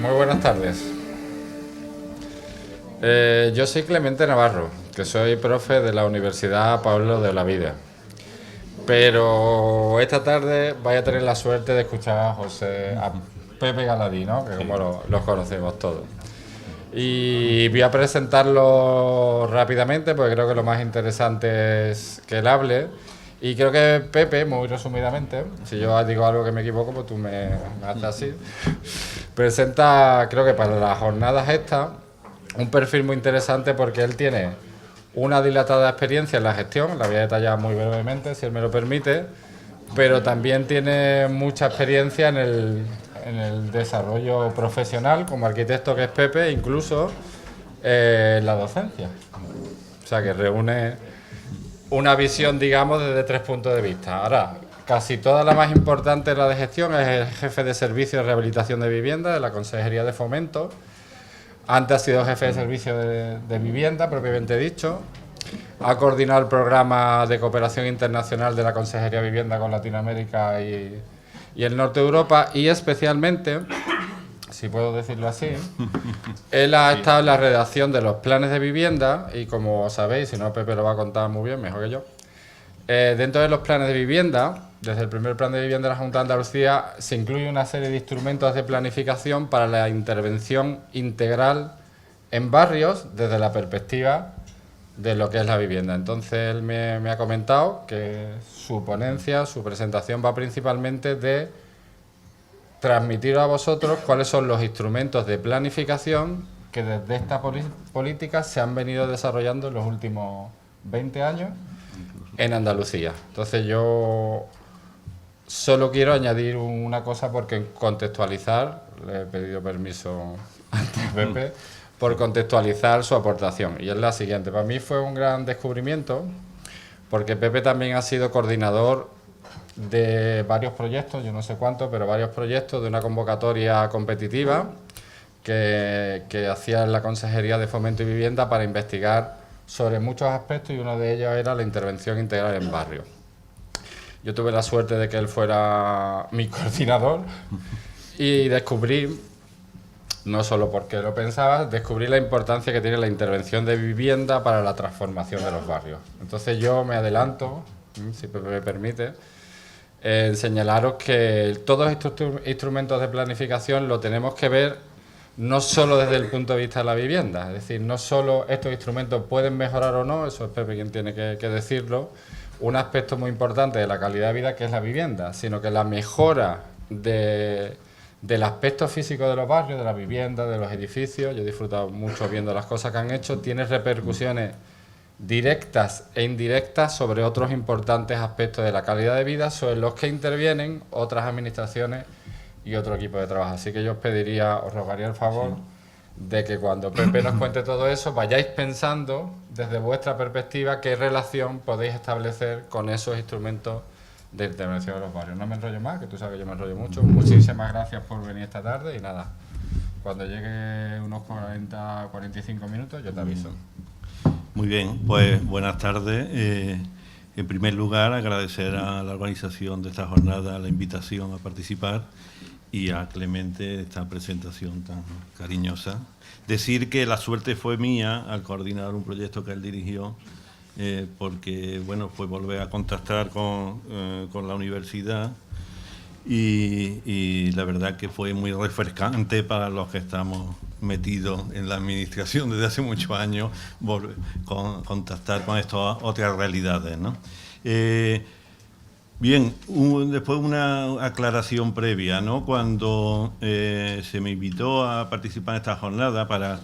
Muy buenas tardes. Yo soy Clemente Navarro, que soy profe de la Universidad Pablo de Olavide. Pero esta tarde vais a tener la suerte de escuchar a Pepe Galadí, ¿no? Que como los conocemos todos. Y voy a presentarlo rápidamente porque creo que lo más interesante es que él hable. Y creo que Pepe, muy resumidamente, si yo digo algo que me equivoco, pues tú me haces así, presenta, creo que para las jornadas estas, un perfil muy interesante porque él tiene una dilatada experiencia en la gestión, la voy a detallar muy brevemente, si él me lo permite, pero también tiene mucha experiencia en el desarrollo profesional como arquitecto que es Pepe, incluso en la docencia. O sea, que reúne una visión, digamos, desde 3 puntos de vista. Ahora, casi toda la más importante, la de gestión, es el jefe de servicio de rehabilitación de vivienda de la Consejería de Fomento. Antes ha sido jefe de servicio de vivienda, propiamente dicho. Ha coordinado el programa de cooperación internacional de la Consejería de Vivienda con Latinoamérica y el norte de Europa, y especialmente, si puedo decirlo así, él ha estado en la redacción de los planes de vivienda y, como sabéis, si no Pepe lo va a contar muy bien, mejor que yo, dentro de los planes de vivienda, desde el primer plan de vivienda de la Junta de Andalucía, se incluye una serie de instrumentos de planificación para la intervención integral en barrios desde la perspectiva de lo que es la vivienda. Entonces él me ha comentado que su ponencia, su presentación va principalmente de transmitir a vosotros cuáles son los instrumentos de planificación que desde esta política se han venido desarrollando en los últimos 20 años en Andalucía. Entonces yo solo quiero añadir una cosa porque contextualizar, le he pedido permiso antes a Pepe, por contextualizar su aportación. Y es la siguiente. Para mí fue un gran descubrimiento porque Pepe también ha sido coordinador de varios proyectos, yo no sé cuántos, pero varios proyectos de una convocatoria competitiva que hacía la Consejería de Fomento y Vivienda para investigar sobre muchos aspectos, y uno de ellos era la intervención integral en barrios. Yo tuve la suerte de que él fuera mi coordinador y descubrí, no solo porque lo pensaba, descubrí la importancia que tiene la intervención de vivienda para la transformación de los barrios. Entonces yo me adelanto, si me permite, en señalaros que todos estos instrumentos de planificación lo tenemos que ver no solo desde el punto de vista de la vivienda, es decir, no solo estos instrumentos pueden mejorar o no, eso es Pepe quien tiene que decirlo, un aspecto muy importante de la calidad de vida que es la vivienda, sino que la mejora del aspecto físico de los barrios, de la vivienda, de los edificios, yo he disfrutado mucho viendo las cosas que han hecho, tiene repercusiones directas e indirectas sobre otros importantes aspectos de la calidad de vida sobre los que intervienen otras administraciones y otro equipo de trabajo. Así que yo os rogaría el favor de que cuando Pepe nos cuente todo eso, vayáis pensando desde vuestra perspectiva qué relación podéis establecer con esos instrumentos de intervención de los barrios. No me enrollo más, que tú sabes que yo me enrollo mucho. Muchísimas gracias por venir esta tarde y nada, cuando llegue unos 40-45 minutos yo te aviso. Muy bien, pues buenas tardes. En primer lugar, agradecer a la organización de esta jornada la invitación a participar y a Clemente esta presentación tan cariñosa. Decir que la suerte fue mía al coordinar un proyecto que él dirigió, porque bueno, fue volver a contactar con la universidad y la verdad que fue muy refrescante para los que estamos metidos en la administración desde hace muchos años, contactar con estas otras realidades, ¿no? Bien, después una aclaración previa, ¿no? Cuando se me invitó a participar en esta jornada para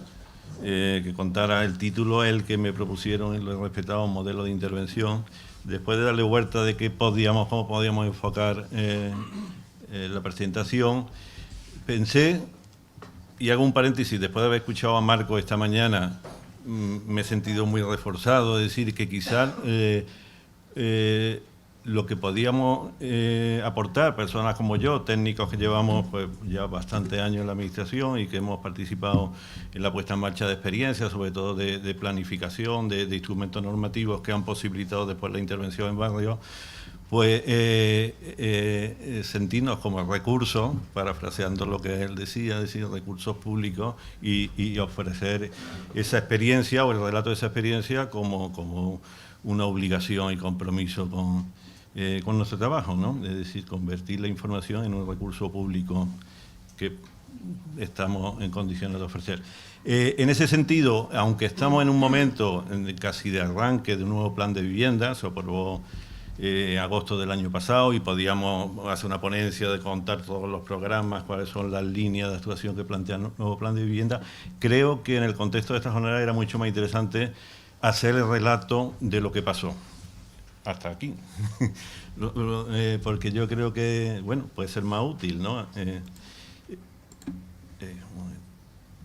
que contara el título, el que me propusieron y lo he respetado, un modelo de intervención, después de darle vuelta de cómo podíamos enfocar la presentación, pensé, y hago un paréntesis, después de haber escuchado a Marco esta mañana, me he sentido muy reforzado, es decir, que quizás lo que podíamos aportar, personas como yo, técnicos que llevamos pues ya bastantes años en la administración y que hemos participado en la puesta en marcha de experiencias, sobre todo de planificación, de instrumentos normativos que han posibilitado después la intervención en barrios, pues sentirnos como recursos, parafraseando lo que él decía, decir recursos públicos y ofrecer esa experiencia o el relato de esa experiencia como una obligación y compromiso con nuestro trabajo, ¿no? Es decir, convertir la información en un recurso público que estamos en condiciones de ofrecer. En ese sentido, aunque estamos en un momento casi de arranque de un nuevo plan de vivienda, se aprobó agosto del año pasado y podíamos hacer una ponencia de contar todos los programas, cuáles son las líneas de actuación que plantea el nuevo plan de vivienda. Creo que en el contexto de esta jornada era mucho más interesante hacer el relato de lo que pasó hasta aquí, porque yo creo que, bueno, puede ser más útil, ¿no?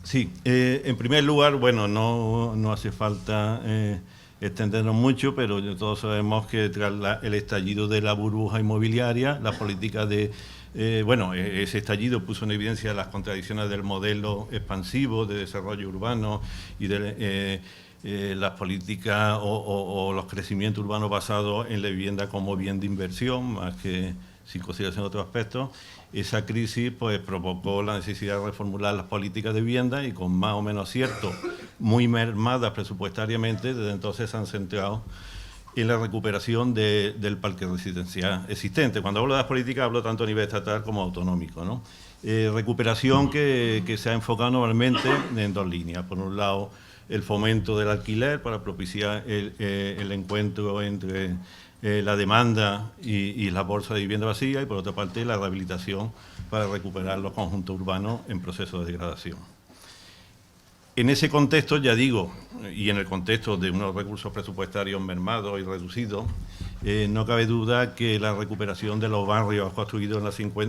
Sí, en primer lugar, bueno, no hace falta extendernos mucho, pero todos sabemos que tras el estallido de la burbuja inmobiliaria, la política ese estallido puso en evidencia las contradicciones del modelo expansivo de desarrollo urbano y de las políticas o los crecimientos urbanos basados en la vivienda como bien de inversión, más que sin consideración de otros aspectos. Esa crisis pues provocó la necesidad de reformular las políticas de vivienda y con más o menos acierto, muy mermadas presupuestariamente, desde entonces se han centrado en la recuperación del parque residencial existente. Cuando hablo de las políticas hablo tanto a nivel estatal como autonómico, ¿no? Recuperación que se ha enfocado normalmente en dos líneas. Por un lado, el fomento del alquiler para propiciar el encuentro entre la demanda y la bolsa de vivienda vacía, y por otra parte la rehabilitación para recuperar los conjuntos urbanos en proceso de degradación. En ese contexto, ya digo, y en el contexto de unos recursos presupuestarios mermados y reducidos, no cabe duda que la recuperación de los barrios construidos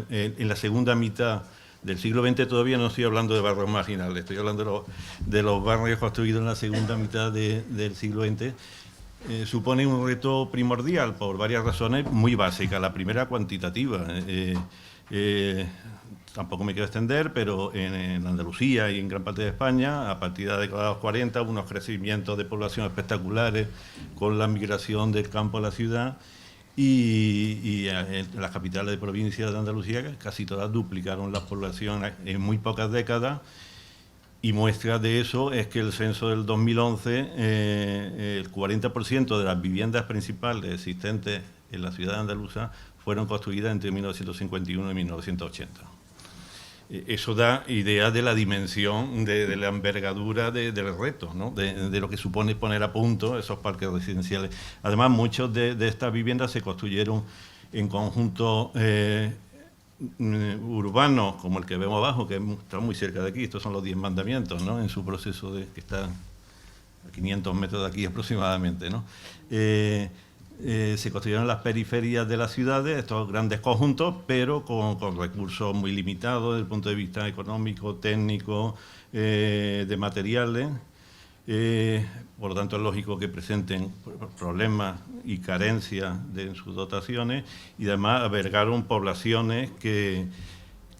en la segunda mitad del siglo XX, todavía no estoy hablando de barrios marginales, estoy hablando de los barrios construidos en la segunda mitad del siglo XX, supone un reto primordial por varias razones muy básicas. La primera, cuantitativa. Tampoco me quiero extender, pero en Andalucía y en gran parte de España, a partir de la década de los 40, hubo unos crecimientos de población espectaculares con la migración del campo a la ciudad, y en las capitales de provincias de Andalucía casi todas duplicaron la población en muy pocas décadas. Y muestra de eso es que el censo del 2011, el 40% de las viviendas principales existentes en la ciudad andaluza fueron construidas entre 1951 y 1980. Eso da idea de la dimensión, de la envergadura del reto, ¿no? de lo que supone poner a punto esos parques residenciales. Además, muchos de estas viviendas se construyeron en conjuntos urbanos, como el que vemos abajo, que está muy cerca de aquí. Estos son los 10 mandamientos, ¿no? En su proceso que está a 500 metros de aquí aproximadamente, ¿no? Se construyeron en las periferias de las ciudades estos grandes conjuntos, pero con recursos muy limitados desde el punto de vista económico, técnico, de materiales. Por lo tanto, es lógico que presenten problemas y carencias en sus dotaciones, y además albergaron poblaciones que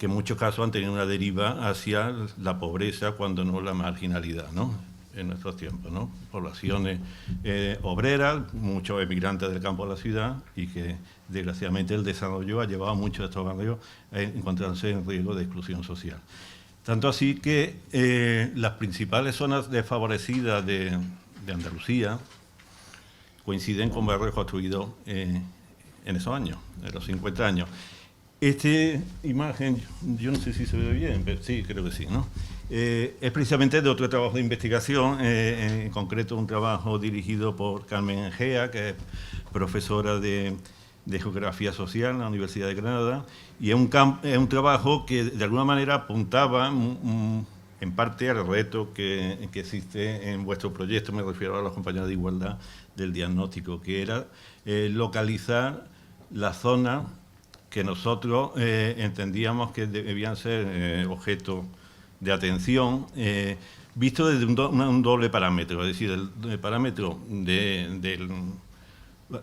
en muchos casos han tenido una deriva hacia la pobreza, cuando no la marginalidad, ¿no? En nuestros tiempos, ¿no? Poblaciones obreras, muchos emigrantes del campo a la ciudad, y que desgraciadamente el desarrollo ha llevado a muchos de estos barrios a encontrarse en riesgo de exclusión social. Tanto así que las principales zonas desfavorecidas de Andalucía coinciden con barrios construidos en esos años, en los 50 años. Esta imagen, yo no sé si se ve bien, pero sí, creo que sí, ¿no? Es precisamente de otro trabajo de investigación, en concreto un trabajo dirigido por Carmen Egea, que es profesora de Geografía Social en la Universidad de Granada, y es un trabajo que de alguna manera apuntaba en parte al reto que existe en vuestro proyecto, me refiero a los compañeros de igualdad, del diagnóstico, que era localizar la zona que nosotros entendíamos que debían ser objeto de atención, visto desde un doble parámetro, es decir, el parámetro de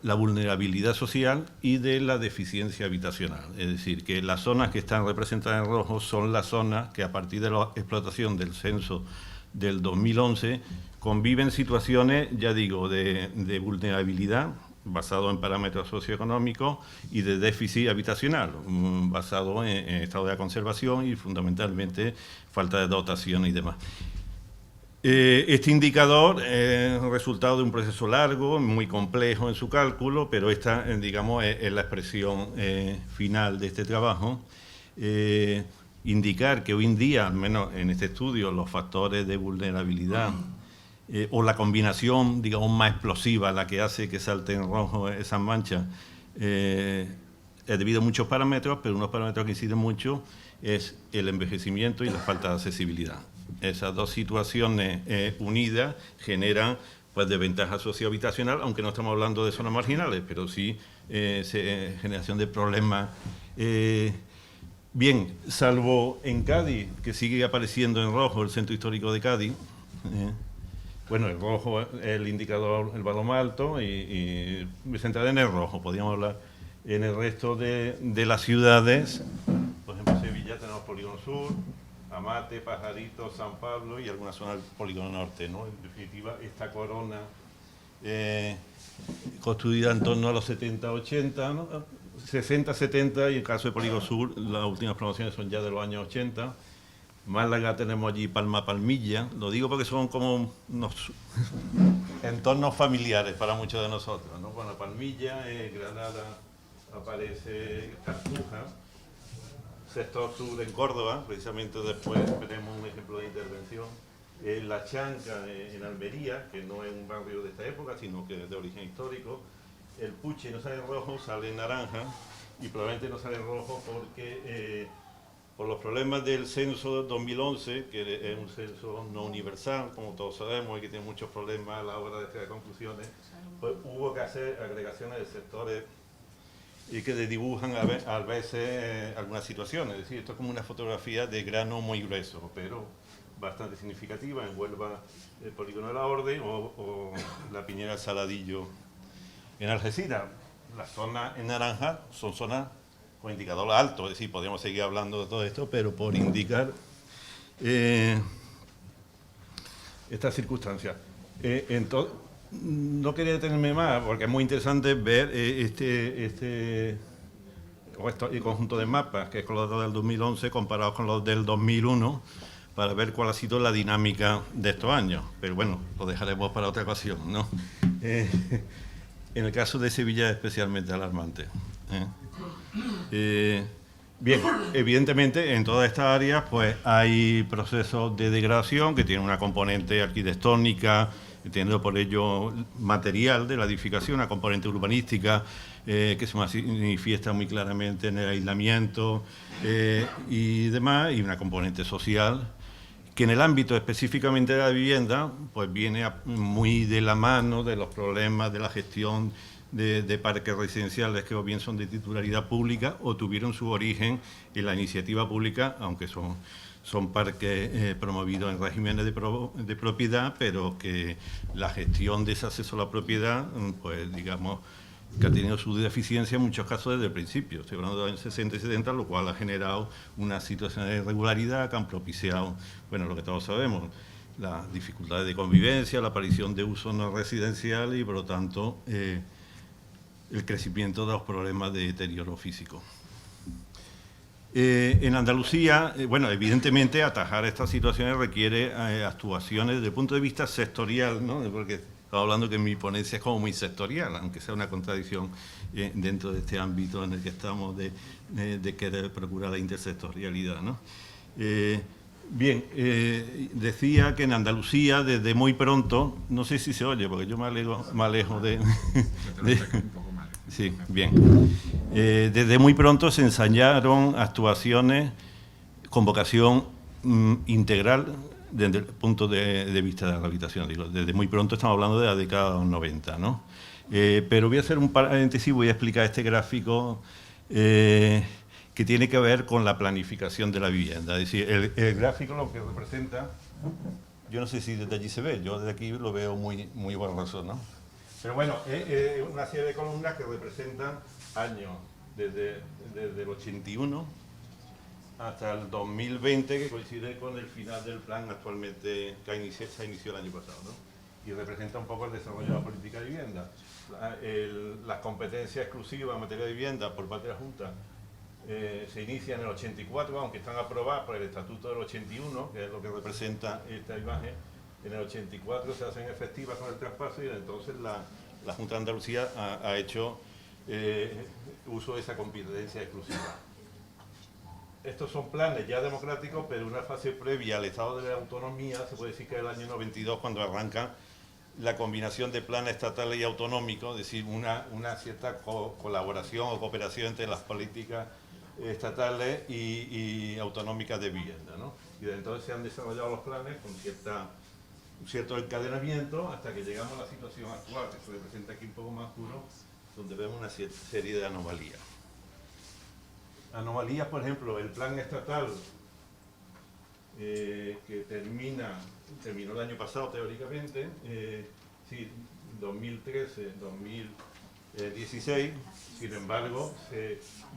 la vulnerabilidad social y de la deficiencia habitacional. Es decir, que las zonas que están representadas en rojo son las zonas que, a partir de la explotación del censo del 2011, conviven situaciones, ya digo, de vulnerabilidad basado en parámetros socioeconómicos y de déficit habitacional, basado en estado de conservación y fundamentalmente falta de dotación y demás. Este indicador es resultado de un proceso largo, muy complejo en su cálculo, pero esta, digamos, es la expresión final de este trabajo. Indicar que hoy en día, al menos en este estudio, los factores de vulnerabilidad o la combinación, digamos, más explosiva, la que hace que salte en rojo esas manchas, es debido a muchos parámetros, pero unos parámetros que inciden mucho es el envejecimiento y la falta de accesibilidad. Esas dos situaciones unidas generan pues desventaja sociohabitacional, aunque no estamos hablando de zonas marginales, pero sí generación de problemas. Bien, salvo en Cádiz, que sigue apareciendo en rojo el centro histórico de Cádiz. Bueno, el rojo es el indicador, el valor más alto, y me centraré en el rojo. Podríamos hablar en el resto de las ciudades. Por ejemplo, en Sevilla tenemos Polígono Sur, Amate, Pajarito, San Pablo y algunas zonas del Polígono Norte, ¿no? En definitiva, esta corona construida en torno a los 70-80, ¿no? 60-70, y en el caso de Polígono Sur, las últimas promociones son ya de los años 80. Málaga tenemos allí Palma-Palmilla. Lo digo porque son como unos entornos familiares para muchos de nosotros, ¿no? Bueno, Palmilla, Granada aparece Cartuja, sector sur en Córdoba, precisamente después veremos un ejemplo de intervención. La Chanca en Almería, que no es un barrio de esta época, sino que es de origen histórico. El Puche no sale en rojo, sale en naranja, y probablemente no sale en rojo porque por los problemas del censo 2011, que es un censo no universal, como todos sabemos, y que tiene muchos problemas a la hora de extraer conclusiones, pues hubo que hacer agregaciones de sectores y que dibujan a veces algunas situaciones. Es decir, esto es como una fotografía de grano muy grueso, pero bastante significativa. En Huelva, el Polígono de la Orden o la Piñera Saladillo en Algeciras. Las zonas en naranja son zonas con indicador alto, es decir, podríamos seguir hablando de todo esto, pero por indicar estas circunstancias. Entonces, no quería detenerme más, porque es muy interesante ver este conjunto de mapas, que es con los del 2011 comparados con los del 2001, para ver cuál ha sido la dinámica de estos años. Pero bueno, lo dejaremos para otra ocasión, ¿no? En el caso de Sevilla es especialmente alarmante. Bien, evidentemente en todas estas áreas pues hay procesos de degradación que tienen una componente arquitectónica, teniendo por ello material de la edificación, una componente urbanística que se manifiesta muy claramente en el aislamiento y demás, y una componente social que en el ámbito específicamente de la vivienda pues viene muy de la mano de los problemas de la gestión de parques residenciales que o bien son de titularidad pública o tuvieron su origen en la iniciativa pública, aunque son parques promovidos en regímenes de propiedad, pero que la gestión de ese acceso a la propiedad, pues digamos, que ha tenido su deficiencia en muchos casos desde el principio. Estoy hablando de los años 60 y 70, lo cual ha generado una situación de irregularidad que han propiciado, bueno, lo que todos sabemos, las dificultades de convivencia, la aparición de uso no residencial y, por lo tanto, el crecimiento de los problemas de deterioro físico. En Andalucía, bueno, evidentemente atajar estas situaciones requiere actuaciones desde el punto de vista sectorial, ¿no? Porque estaba hablando que mi ponencia es como muy sectorial, aunque sea una contradicción dentro de este ámbito en el que estamos de querer procurar la intersectorialidad, ¿no? Bien, decía que en Andalucía desde muy pronto, no sé si se oye, porque yo me alejo de sí, bien. Desde muy pronto se ensayaron actuaciones con vocación integral desde el punto de vista de la rehabilitación. Digo, desde muy pronto estamos hablando de la década de los 90, ¿no? Pero voy a hacer un paréntesis, voy a explicar este gráfico que tiene que ver con la planificación de la vivienda. Es decir, el gráfico lo que representa, yo no sé si desde allí se ve, yo desde aquí lo veo muy borroso, ¿no? Pero bueno, es una serie de columnas que representan años, desde el 81 hasta el 2020, que coincide con el final del plan actualmente que se inició el año pasado, ¿no? y representa un poco el desarrollo de la política de vivienda. Las competencias exclusivas en materia de vivienda por parte de la Junta se inician en el 84, aunque están aprobadas por el Estatuto del 81, que es lo que representa esta imagen. En el 84 se hacen efectivas con el traspaso y entonces la Junta de Andalucía ha hecho uso de esa competencia exclusiva. Estos son planes ya democráticos, pero una fase previa al estado de la autonomía, se puede decir que es el año 92, cuando arranca la combinación de planes estatales y autonómicos, es decir, una cierta colaboración o cooperación entre las políticas estatales y autonómicas de vivienda, ¿no? Y desde entonces se han desarrollado los planes con un cierto encadenamiento hasta que llegamos a la situación actual, que se representa aquí un poco más oscuro, donde vemos una serie de anomalías. Anomalías, por ejemplo, el plan estatal que terminó el año pasado teóricamente, sí, 2013, 2016, sin embargo,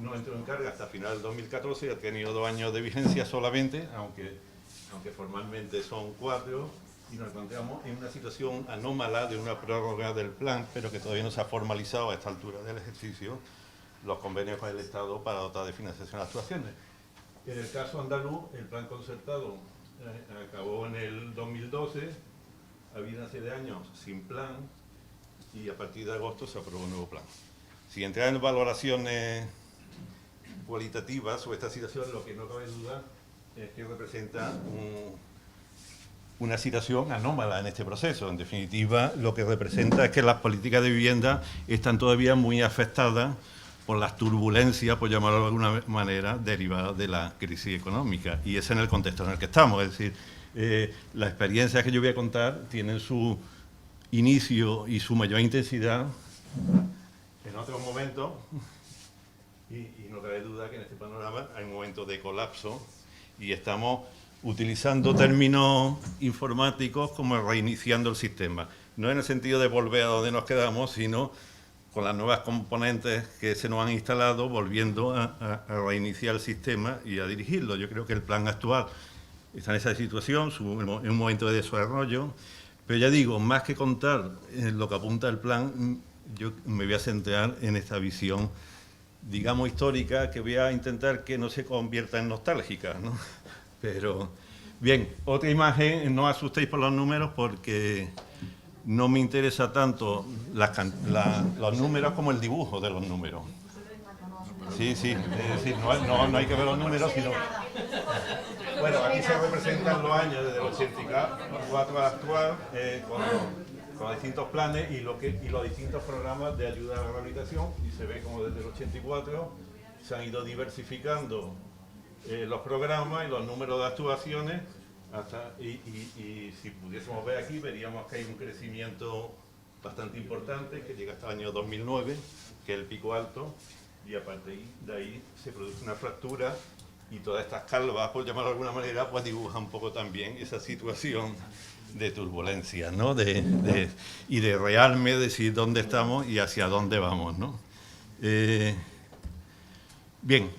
no entró en carga hasta final del 2014 y ha tenido 2 años de vigencia solamente, aunque formalmente son 4, y nos encontramos en una situación anómala de una prórroga del plan, pero que todavía no se ha formalizado a esta altura del ejercicio los convenios con el Estado para dotar de financiación a actuaciones. En el caso andaluz, el plan concertado acabó en el 2012, había una serie de años sin plan y a partir de agosto se aprobó un nuevo plan. Si entrar en valoraciones cualitativas sobre esta situación, lo que no cabe duda es que representa una situación anómala en este proceso. En definitiva, lo que representa es que las políticas de vivienda están todavía muy afectadas por las turbulencias, por llamarlo de alguna manera, derivadas de la crisis económica. Y es en el contexto en el que estamos. Es decir, las experiencias que yo voy a contar tienen su inicio y su mayor intensidad en otros momentos, y no cabe duda que en este panorama hay un momento de colapso y estamos utilizando términos informáticos como reiniciando el sistema. No en el sentido de volver a donde nos quedamos, sino con las nuevas componentes que se nos han instalado, volviendo a reiniciar el sistema y a dirigirlo. Yo creo que el plan actual está en esa situación, en un momento de desarrollo, pero ya digo, más que contar lo que apunta el plan, yo me voy a centrar en esta visión, digamos, histórica, que voy a intentar que no se convierta en nostálgica, ¿no? Pero, bien, otra imagen, no os asustéis por los números porque no me interesa tanto los números como el dibujo de los números. Sí, es decir, no hay que ver los números, sino... Bueno, aquí se representan los años desde el 84 al actual, con los distintos planes y los distintos programas de ayuda a la rehabilitación, y se ve como desde el 84 se han ido diversificando los programas y los números de actuaciones, y si pudiésemos ver aquí, veríamos que hay un crecimiento bastante importante que llega hasta el año 2009, que es el pico alto, y a partir de ahí se produce una fractura, y todas estas calvas, por llamarlo de alguna manera, pues dibujan un poco también esa situación de turbulencia, ¿no? Y de realme decir dónde estamos y hacia dónde vamos, ¿no? Bien,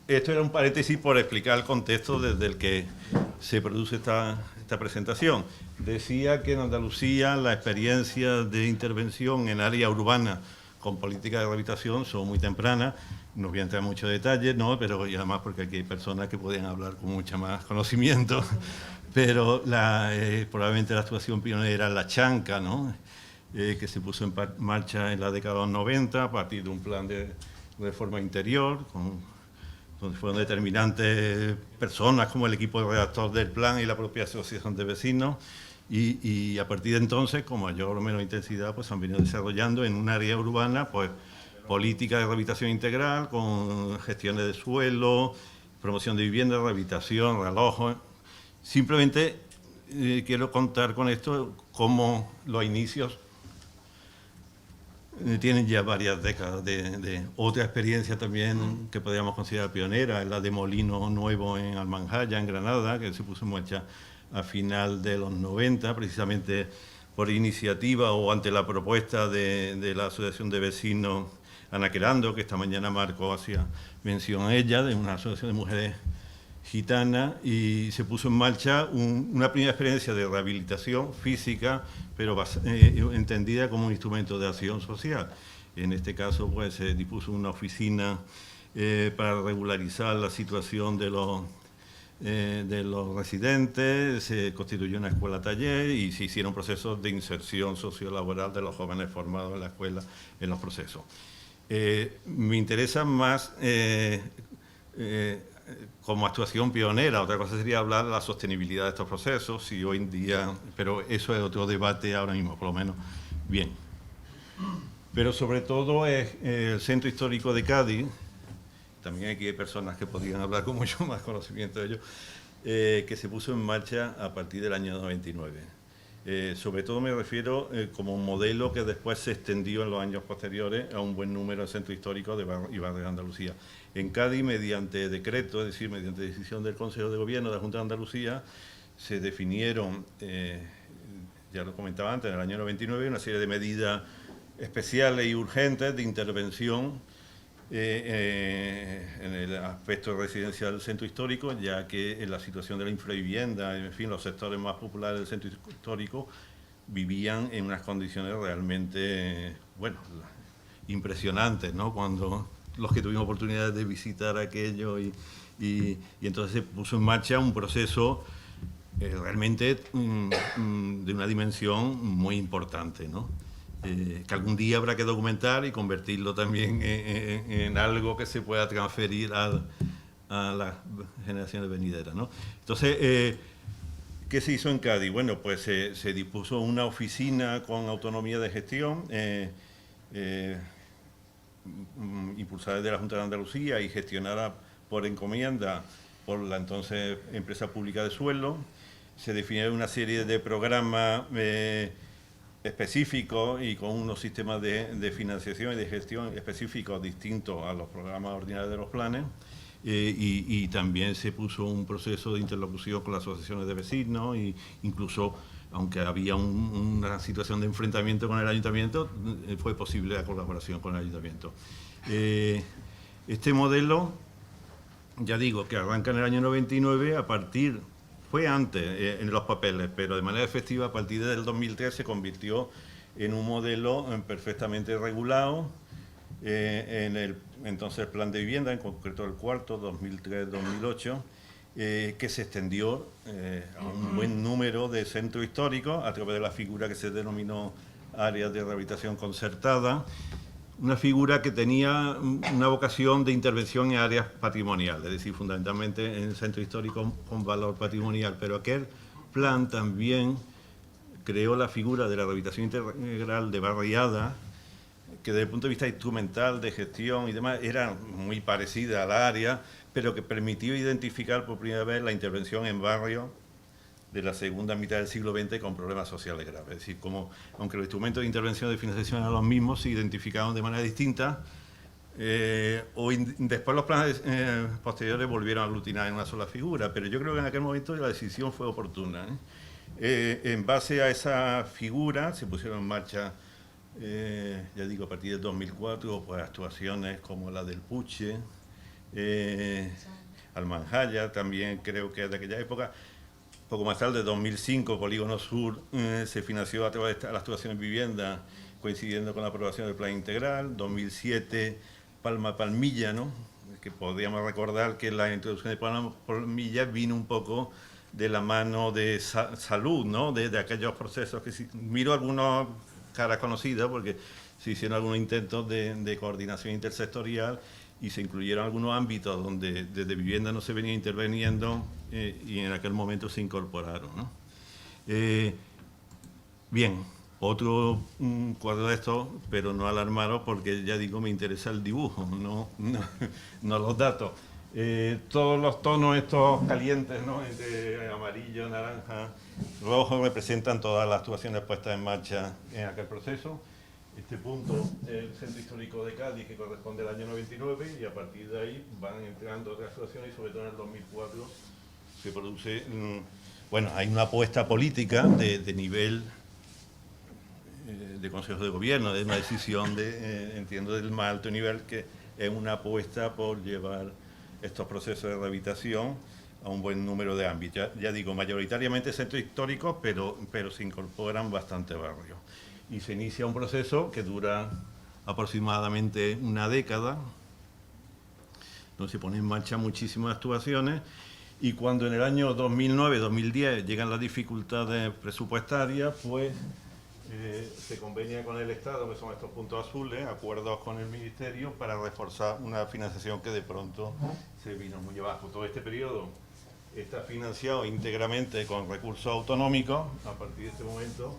esto era un paréntesis por explicar el contexto desde el que se produce esta presentación. Decía que en Andalucía la experiencia de intervención en área urbana con política de rehabilitación son muy tempranas. No voy a entrar en muchos detalles, ¿no? Pero y además porque aquí hay personas que podían hablar con mucha más conocimiento. Pero probablemente la actuación pionera es la Chanca, ¿no? Que se puso en marcha en la década de los 90 a partir de un plan de reforma interior, donde fueron determinantes personas como el equipo de redactor del plan y la propia asociación de vecinos, y a partir de entonces, con mayor o menor intensidad, pues han venido desarrollando en un área urbana pues política de rehabilitación integral, con gestiones de suelo, promoción de vivienda, rehabilitación, reloj. Simplemente quiero contar con esto cómo los inicios tienen ya varias décadas de otra experiencia también que podríamos considerar pionera, es la de Molino Nuevo en Almanjaya, en Granada, que se puso en marcha a final de los 90, precisamente por iniciativa o ante la propuesta de la Asociación de Vecinos Anaquerando, que esta mañana Marco hacía mención a ella, de una asociación de mujeres gitana, y se puso en marcha una primera experiencia de rehabilitación física, pero entendida como un instrumento de acción social. En este caso, pues se dispuso una oficina para regularizar la situación de los residentes, se constituyó una escuela taller y se hicieron procesos de inserción sociolaboral de los jóvenes formados en la escuela en los procesos. Me interesa más como actuación pionera. Otra cosa sería hablar de la sostenibilidad de estos procesos, y hoy en día, pero eso es otro debate ahora mismo, por lo menos. Bien. Pero sobre todo es el Centro Histórico de Cádiz. También aquí hay personas que podrían hablar con mucho más conocimiento de ello, que se puso en marcha a partir del año 99. Sobre todo me refiero como un modelo que después se extendió en los años posteriores a un buen número de centros históricos y barrios de Andalucía. En Cádiz, mediante decreto, es decir, mediante decisión del Consejo de Gobierno de la Junta de Andalucía, se definieron, ya lo comentaba antes, en el año 99, una serie de medidas especiales y urgentes de intervención en el aspecto residencial del centro histórico, ya que en la situación de la infravivienda, en fin, los sectores más populares del centro histórico vivían en unas condiciones realmente, bueno, impresionantes, ¿no? Cuando los que tuvimos oportunidad de visitar aquello y entonces se puso en marcha un proceso realmente de una dimensión muy importante, ¿no? Que algún día habrá que documentar y convertirlo también en algo que se pueda transferir a las generaciones venideras, ¿no? Entonces, ¿qué se hizo en Cádiz? Bueno, pues se dispuso una oficina con autonomía de gestión, impulsada desde la Junta de Andalucía y gestionada por encomienda por la entonces Empresa Pública de Suelo. Se definieron una serie de programas específicos y con unos sistemas de financiación y de gestión específicos distintos a los programas ordinarios de los planes, y también se puso un proceso de interlocución con las asociaciones de vecinos, e incluso, aunque había una situación de enfrentamiento con el ayuntamiento, fue posible la colaboración con el ayuntamiento. Este modelo, ya digo, que arranca en el año 99, a partir... Fue antes en los papeles, pero de manera efectiva a partir del 2003 se convirtió en un modelo perfectamente regulado en el entonces plan de vivienda, en concreto el cuarto, 2003-2008, que se extendió a un buen número de centros históricos a través de la figura que se denominó áreas de rehabilitación concertada, una figura que tenía una vocación de intervención en áreas patrimoniales, es decir, fundamentalmente en el centro histórico con valor patrimonial, pero aquel plan también creó la figura de la rehabilitación integral de barriada, que desde el punto de vista instrumental, de gestión y demás, era muy parecida al área, pero que permitió identificar por primera vez la intervención en barrios de la segunda mitad del siglo XX con problemas sociales graves. Es decir, como, aunque los instrumentos de intervención de financiación eran los mismos, se identificaron de manera distinta, después los planes posteriores volvieron a aglutinar en una sola figura, pero yo creo que en aquel momento la decisión fue oportuna. En base a esa figura se pusieron en marcha, ya digo, a partir del 2004, pues actuaciones como la del Puche, Almanjaya, también creo que es de aquella época. Poco más tarde, 2005, Polígono Sur se financió a través de la actuación en vivienda, coincidiendo con la aprobación del Plan Integral. 2007, Palma-Palmilla, ¿no? Que podríamos recordar que la introducción de Palma-Palmilla vino un poco de la mano de salud, ¿no? De aquellos procesos que miro algunas caras conocidas porque se hicieron algunos intentos de coordinación intersectorial y se incluyeron algunos ámbitos donde desde vivienda no se venía interviniendo y en aquel momento se incorporaron, ¿no? Bien, otro cuadro de estos, pero no alarmaros porque ya digo, me interesa el dibujo, no los datos. Todos los tonos estos calientes, ¿no? Entre amarillo, naranja, rojo, representan todas las actuaciones puestas en marcha en aquel proceso. Este punto es el Centro Histórico de Cádiz, que corresponde al año 99, y a partir de ahí van entrando otras actuaciones, y sobre todo en el 2004 se produce, bueno, hay una apuesta política de nivel de Consejo de Gobierno, de una decisión entiendo, del más alto nivel, que es una apuesta por llevar estos procesos de rehabilitación a un buen número de ámbitos. Ya digo, mayoritariamente centros históricos, pero se incorporan bastantes barrios. Y se inicia un proceso que dura aproximadamente una década, donde se ponen en marcha muchísimas actuaciones, y cuando en el año 2009-2010 llegan las dificultades presupuestarias, pues se convenia con el Estado, que son estos puntos azules, acuerdos con el Ministerio para reforzar una financiación que de pronto se vino muy abajo. Todo este periodo está financiado íntegramente con recursos autonómicos. A partir de este momento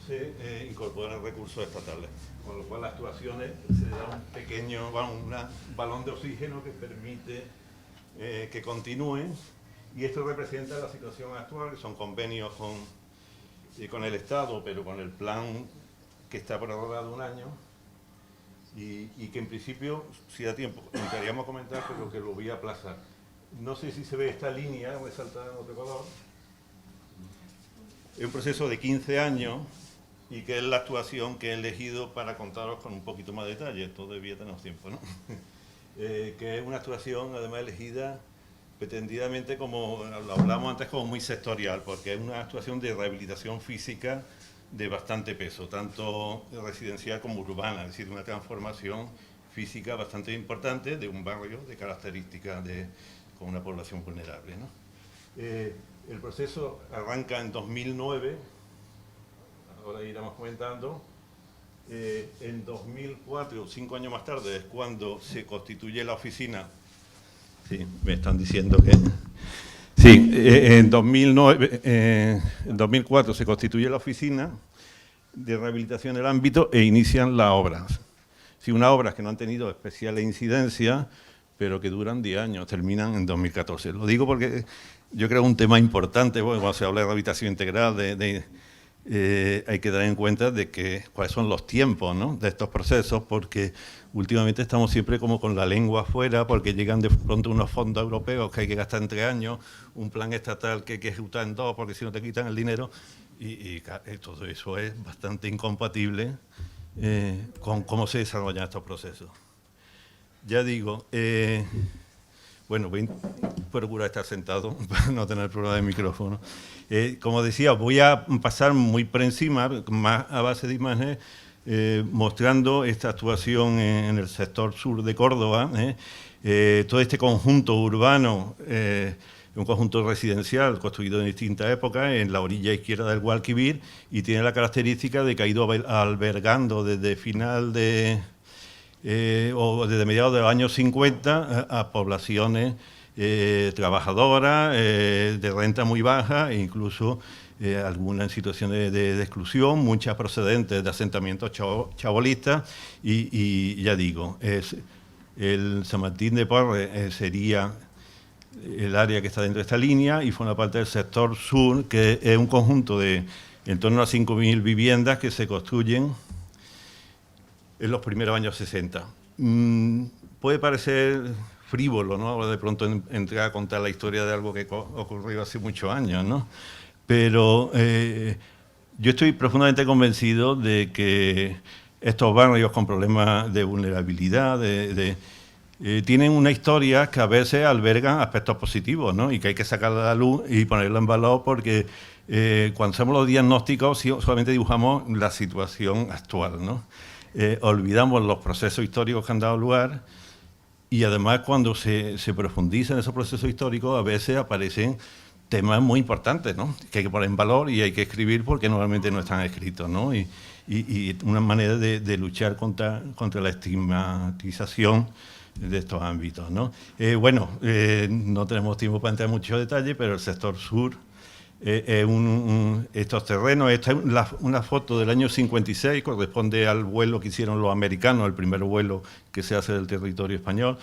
se incorporan recursos estatales, con lo cual las actuaciones se da un pequeño, un balón de oxígeno que permite que continúen, y esto representa la situación actual, que son convenios con el Estado, pero con el plan que está prorrogado un año, y que en principio, si da tiempo, intentaríamos comentar, pero que lo voy a aplazar. No sé si se ve esta línea resaltada en otro color. Es un proceso de 15 años, y que es la actuación que he elegido para contaros con un poquito más de detalle. Todavía tenemos tiempo, ¿no? Que es una actuación, además, elegida pretendidamente, como lo hablamos antes, como muy sectorial, porque es una actuación de rehabilitación física de bastante peso, tanto residencial como urbana, es decir, una transformación física bastante importante de un barrio de características con una población vulnerable, ¿no? El proceso arranca en 2009, ahora iremos comentando. En 2004, 5 años más tarde, es cuando se constituye la oficina. Sí, me están diciendo que... Sí, en 2004 se constituye la oficina de rehabilitación del ámbito e inician las obras. Sí, unas obras que no han tenido especial incidencia, pero que duran 10 años, terminan en 2014. Lo digo porque yo creo que es un tema importante, bueno, cuando se habla de rehabilitación integral, hay que dar en cuenta de cuáles son los tiempos, ¿no?, de estos procesos, porque últimamente estamos siempre como con la lengua afuera, porque llegan de pronto unos fondos europeos que hay que gastar en 3 años, un plan estatal que hay que ejecutar en 2, porque si no te quitan el dinero, y todo eso es bastante incompatible con cómo se desarrollan estos procesos. Ya digo, bueno, voy a procurar estar sentado para no tener problema de micrófono. Como decía, voy a pasar muy por encima, más a base de imágenes, mostrando esta actuación en el sector sur de Córdoba. Todo este conjunto urbano, un conjunto residencial construido en distintas épocas, en la orilla izquierda del Guadalquivir, y tiene la característica de que ha ido albergando desde final o desde mediados de los años 50 a poblaciones trabajadoras, de renta muy baja, e incluso algunas en situaciones de exclusión, muchas procedentes de asentamientos chabolistas, y ya digo, el San Martín de Porres sería el área que está dentro de esta línea, y forma parte del sector sur, que es un conjunto de en torno a 5.000 viviendas que se construyen en los primeros años 60. Puede parecer frívolo, ¿no?, ahora de pronto entrar a contar la historia de algo que ocurrió hace muchos años, ¿no? Pero yo estoy profundamente convencido de que estos barrios con problemas de vulnerabilidad tienen una historia que a veces albergan aspectos positivos, ¿no?, y que hay que sacarla a la luz y ponerla en valor, porque cuando hacemos los diagnósticos solamente dibujamos la situación actual, ¿no? Olvidamos los procesos históricos que han dado lugar, y además cuando se profundiza en esos procesos históricos a veces aparecen temas muy importantes, ¿no?, que hay que poner en valor y hay que escribir porque normalmente no están escritos, ¿no? Y una manera de luchar contra la estigmatización de estos ámbitos, ¿no? Bueno, no tenemos tiempo para entrar en muchos detalles, pero el sector sur, estos terrenos, esta es una foto del año 56, corresponde al vuelo que hicieron los americanos, el primer vuelo que se hace del territorio español,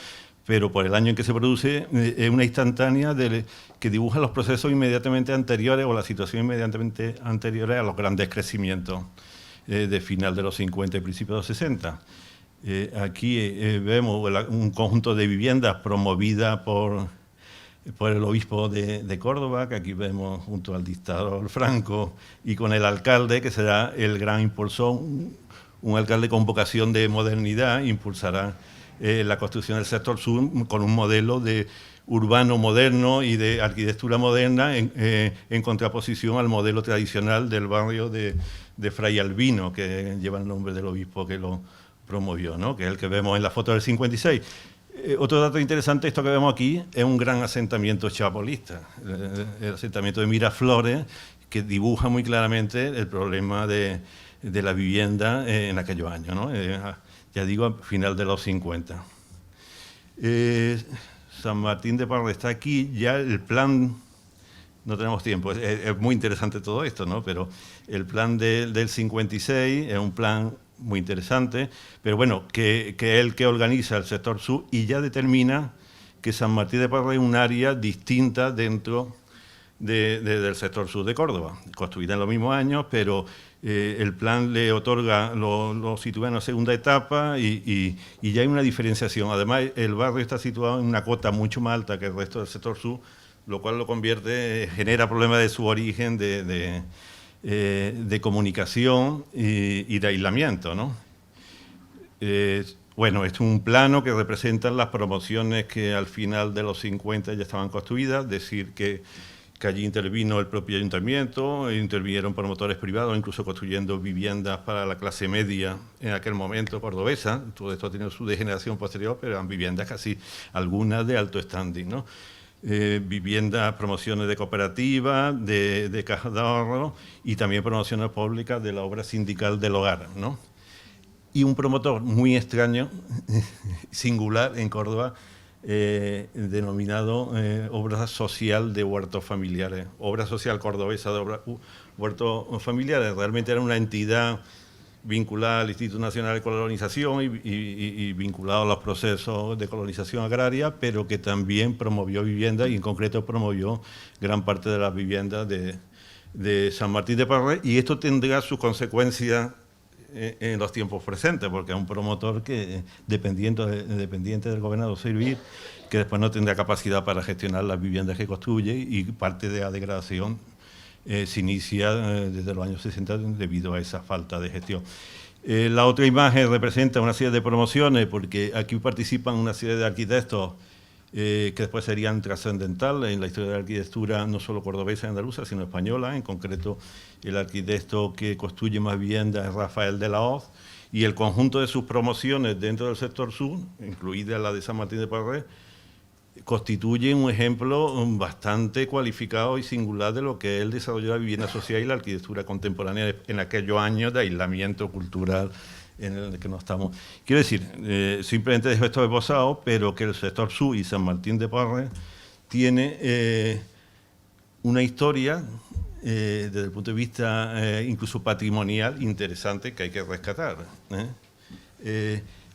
pero por el año en que se produce, es una instantánea que dibuja los procesos inmediatamente anteriores, o la situación inmediatamente anteriores a los grandes crecimientos de final de los 50 y principios de los 60. Aquí vemos un conjunto de viviendas promovidas por el obispo de Córdoba, que aquí vemos junto al dictador Franco, y con el alcalde, que será el gran impulsor, un alcalde con vocación de modernidad, impulsará la construcción del sector sur con un modelo de urbano moderno y de arquitectura moderna en contraposición al modelo tradicional del barrio de Fray Albino, que lleva el nombre del obispo que lo promovió, ¿no? Que es el que vemos en la foto del 56. Otro dato interesante, esto que vemos aquí, es un gran asentamiento chabolista, el asentamiento de Miraflores, que dibuja muy claramente el problema de la vivienda en aquellos años, ¿no? Ya digo, a final de los 50. San Martín de Porres está aquí, ya el plan, no tenemos tiempo, es muy interesante todo esto, ¿no? Pero el plan del 56 es un plan muy interesante, pero bueno, que es el que organiza el sector sur y ya determina que San Martín de Porres es un área distinta dentro del sector sur de Córdoba, construida en los mismos años, pero el plan le otorga, lo sitúa en la segunda etapa y ya hay una diferenciación. Además, el barrio está situado en una cota mucho más alta que el resto del sector sur, lo cual lo convierte, genera problemas de su origen, de comunicación y de aislamiento, ¿no? Bueno, es un plano que representa las promociones que al final de los 50 ya estaban construidas, es decir, que allí intervino el propio ayuntamiento, intervinieron promotores privados, incluso construyendo viviendas para la clase media en aquel momento cordobesa. Todo esto ha tenido su degeneración posterior, pero eran viviendas casi algunas de alto standing, ¿no? Viviendas, promociones de cooperativas, de cajas de ahorro y también promociones públicas de la obra sindical del hogar, ¿no? Y un promotor muy extraño, singular en Córdoba, denominado Obra Social de Huertos Familiares, Obra Social Cordobesa de Huertos Familiares. Realmente era una entidad vinculada al Instituto Nacional de Colonización y vinculado a los procesos de colonización agraria, pero que también promovió viviendas y en concreto promovió gran parte de las viviendas de San Martín de Porres, y esto tendrá sus consecuencias en los tiempos presentes, porque es un promotor que dependiente del gobernador civil, que después no tendrá capacidad para gestionar las viviendas que construye y parte de la degradación se inicia desde los años 60 debido a esa falta de gestión. La otra imagen representa una serie de promociones, porque aquí participan una serie de arquitectos que después serían trascendentales en la historia de la arquitectura, no solo cordobesa y andaluza, sino española. En concreto, el arquitecto que construye más viviendas es Rafael de la Hoz, y el conjunto de sus promociones dentro del sector sur, incluida la de San Martín de Porres, constituye un ejemplo bastante cualificado y singular de lo que es el desarrollo de la vivienda social y la arquitectura contemporánea en aquellos años de aislamiento cultural en el que no estamos. Quiero decir, simplemente dejo esto esbozado, pero que el sector sur y San Martín de Porres tiene una historia desde el punto de vista incluso patrimonial interesante que hay que rescatar.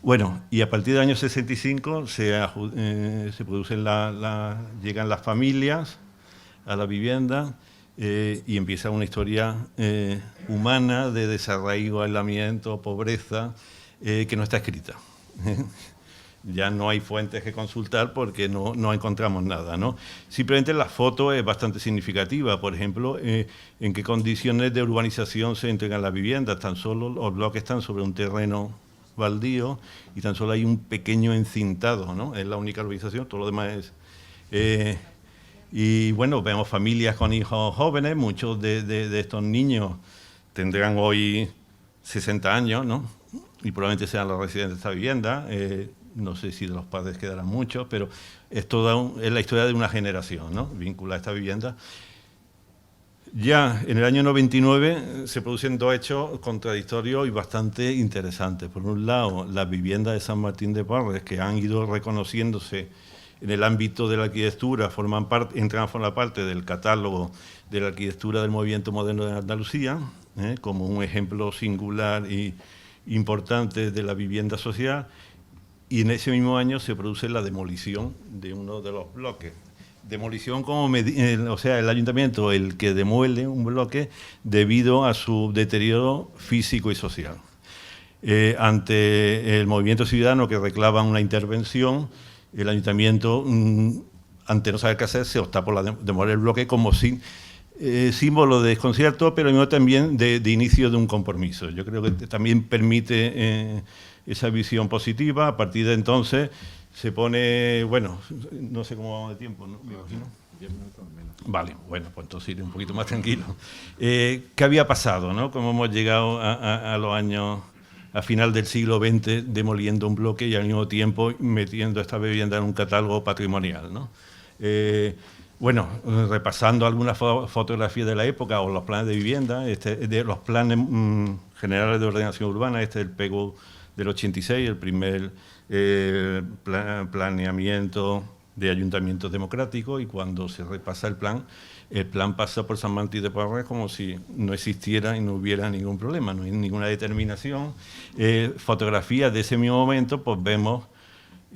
Bueno, y a partir del año 65 se producen llegan las familias a la vivienda y empieza una historia humana de desarraigo, aislamiento, pobreza, que no está escrita. Ya no hay fuentes que consultar porque no encontramos nada, ¿no? Simplemente la foto es bastante significativa. Por ejemplo, en qué condiciones de urbanización se entregan las viviendas. Tan solo los bloques están sobre un terreno baldío y tan solo hay un pequeño encintado, ¿no? Es la única urbanización, todo lo demás es... y bueno, vemos familias con hijos jóvenes, muchos de estos niños tendrán hoy 60 años, ¿no? Y probablemente sean los residentes de esta vivienda. No sé si de los padres quedarán muchos, pero es la historia de una generación, ¿no? Vinculada a esta vivienda. Ya en el año 99 se producen dos hechos contradictorios y bastante interesantes. Por un lado, las viviendas de San Martín de Porres, que han ido reconociéndose en el ámbito de la arquitectura, entran a formar parte del catálogo de la arquitectura del movimiento moderno de Andalucía, como un ejemplo singular y importante de la vivienda social, y en ese mismo año se produce la demolición de uno de los bloques. Demolición o sea, el ayuntamiento el que demuele un bloque debido a su deterioro físico y social. Ante el movimiento ciudadano que reclama una intervención, el ayuntamiento, ante no saber qué hacer, se opta por demoler el bloque como símbolo de desconcierto, pero mismo también de inicio de un compromiso. Yo creo que también permite esa visión positiva. A partir de entonces se pone, bueno, no sé cómo vamos de tiempo, ¿no? Me imagino. 10 minutos menos. Vale, bueno, pues entonces iré un poquito más tranquilo. ¿Qué había pasado, no? Cómo hemos llegado a los años, a final del siglo XX, demoliendo un bloque y al mismo tiempo metiendo esta vivienda en un catálogo patrimonial, ¿no? Bueno, repasando algunas fotografías de la época o los planes de vivienda, de los planes generales de ordenación urbana, este es el PEGO del 86, el primer planeamiento de ayuntamientos democráticos, y cuando se repasa el plan pasa por San Martín de Porres como si no existiera y no hubiera ningún problema, no hay ninguna determinación. Fotografías de ese mismo momento, pues vemos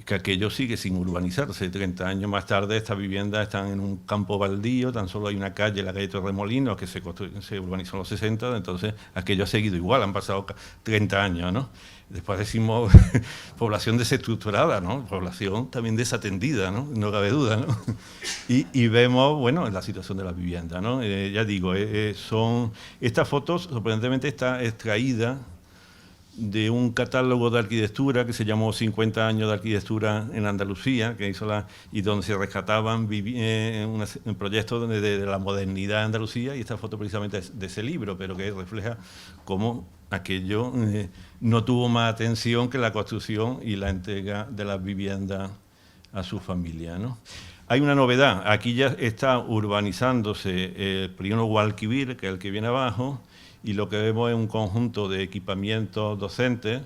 que aquello sigue sin urbanizarse. 30 años más tarde estas viviendas están en un campo baldío, tan solo hay una calle, la calle Torremolinos, que se urbanizó en los 60, entonces aquello ha seguido igual, han pasado 30 años, ¿no? Después decimos población desestructurada, ¿no? Población también desatendida, ¿no? No cabe duda, ¿no? Y vemos, bueno, la situación de las viviendas, ¿no? Ya digo, estas fotos, sorprendentemente, está extraída de un catálogo de arquitectura que se llamó 50 años de arquitectura en Andalucía, que hizo y donde se rescataban un proyecto de la modernidad de Andalucía, y esta foto precisamente es de ese libro, pero que refleja cómo aquello no tuvo más atención que la construcción y la entrega de las viviendas a su familia, ¿no? Hay una novedad, aquí ya está urbanizándose el Polígono Guadalquivir, que es el que viene abajo, y lo que vemos es un conjunto de equipamientos docentes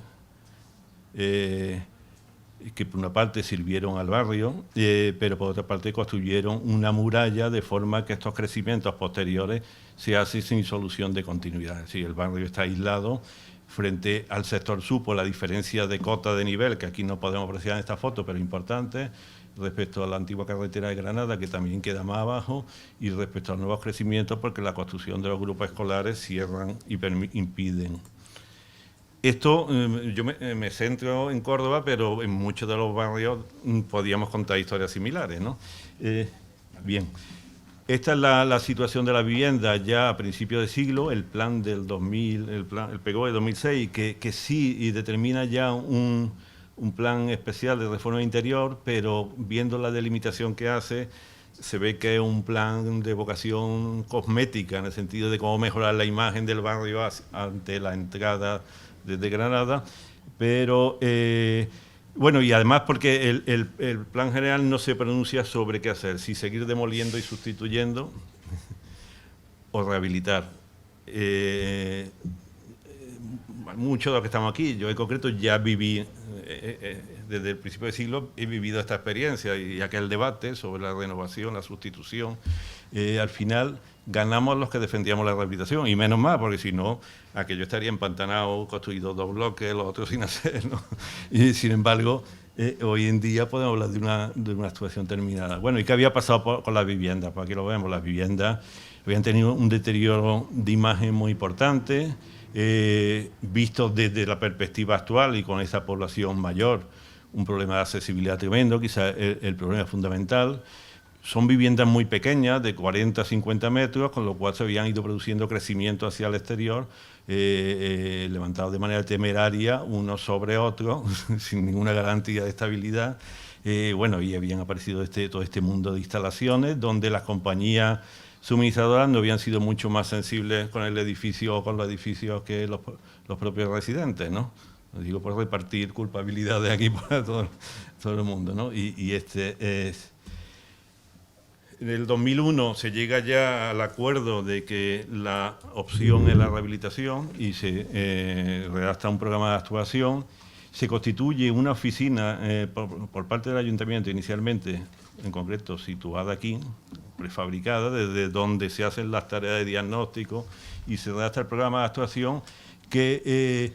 que por una parte sirvieron al barrio, pero por otra parte construyeron una muralla de forma que estos crecimientos posteriores se hacen sin solución de continuidad. Es decir, el barrio está aislado frente al sector sur por la diferencia de cota de nivel, que aquí no podemos apreciar en esta foto, pero importante, respecto a la antigua carretera de Granada, que también queda más abajo, y respecto a los nuevos crecimientos, porque la construcción de los grupos escolares cierran y impiden. Esto, yo me centro en Córdoba, pero en muchos de los barrios podíamos contar historias similares, ¿no? Bien, esta es la situación de la vivienda ya a principios de siglo, el plan del 2000, el PEGO de 2006, que sí y determina ya un plan especial de reforma interior, pero viendo la delimitación que hace, se ve que es un plan de vocación cosmética, en el sentido de cómo mejorar la imagen del barrio ante la entrada desde Granada, pero bueno, y además porque el plan general no se pronuncia sobre qué hacer, si seguir demoliendo y sustituyendo o rehabilitar. Muchos de los que estamos aquí, yo en concreto ya viví, desde el principio del siglo he vivido esta experiencia y aquel debate sobre la renovación, la sustitución. Al final ganamos los que defendíamos la rehabilitación, y menos mal, porque si no, aquello estaría empantanado, construido 2 bloques, los otros sin hacer, ¿no? Y sin embargo, hoy en día podemos hablar de una actuación terminada. Bueno, ¿y qué había pasado con las viviendas? Pues aquí lo vemos, las viviendas habían tenido un deterioro de imagen muy importante, visto desde la perspectiva actual y con esa población mayor, un problema de accesibilidad tremendo, quizás el problema fundamental. Son viviendas muy pequeñas, de 40 a 50 metros, con lo cual se habían ido produciendo crecimiento hacia el exterior, levantados de manera temeraria, uno sobre otro, sin ninguna garantía de estabilidad. Bueno, y habían aparecido todo este mundo de instalaciones, donde las compañías suministradoras no habían sido mucho más sensibles con el edificio o con los edificios que los propios residentes, ¿no? Lo digo por repartir culpabilidades aquí para todo el mundo, ¿no? Y este es... En el 2001 se llega ya al acuerdo de que la opción es la rehabilitación y se redacta un programa de actuación. Se constituye una oficina por parte del ayuntamiento inicialmente, en concreto situada aquí, prefabricada, desde donde se hacen las tareas de diagnóstico y se redacta el programa de actuación, que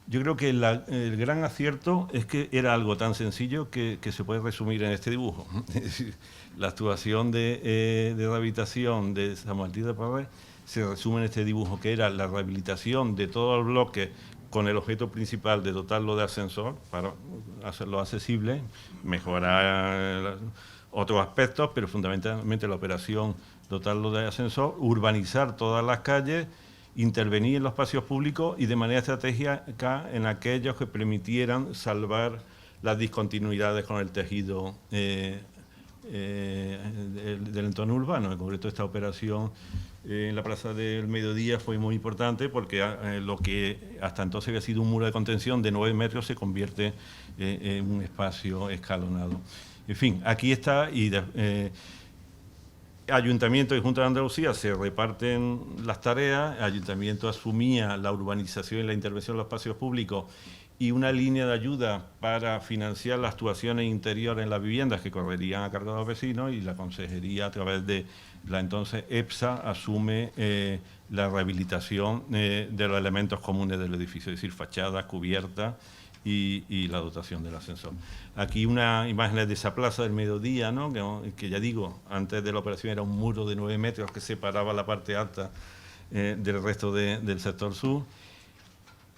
yo creo que el gran acierto es que era algo tan sencillo que se puede resumir en este dibujo. Es decir, la actuación de rehabilitación de San Martín de Porres se resume en este dibujo, que era la rehabilitación de todo el bloque con el objeto principal de dotarlo de ascensor para hacerlo accesible, mejorar otros aspectos, pero fundamentalmente la operación dotarlo de ascensor, urbanizar todas las calles, intervenir en los espacios públicos y de manera estratégica en aquellos que permitieran salvar las discontinuidades con el tejido del entorno urbano. En concreto, esta operación en la Plaza del Mediodía fue muy importante porque lo que hasta entonces había sido un muro de contención de 9 metros se convierte en un espacio escalonado. En fin, aquí está, y Ayuntamiento y Junta de Andalucía se reparten las tareas. El Ayuntamiento asumía la urbanización y la intervención en los espacios públicos y una línea de ayuda para financiar las actuaciones interiores en las viviendas que correrían a cargo de los vecinos, y la Consejería, a través de la entonces EPSA, asume la rehabilitación de los elementos comunes del edificio, es decir, fachadas, cubiertas y la dotación del ascensor. Aquí unas imágenes de esa Plaza del Mediodía, ¿no? que ya digo, antes de la operación era un muro de 9 metros que separaba la parte alta del resto del sector sur.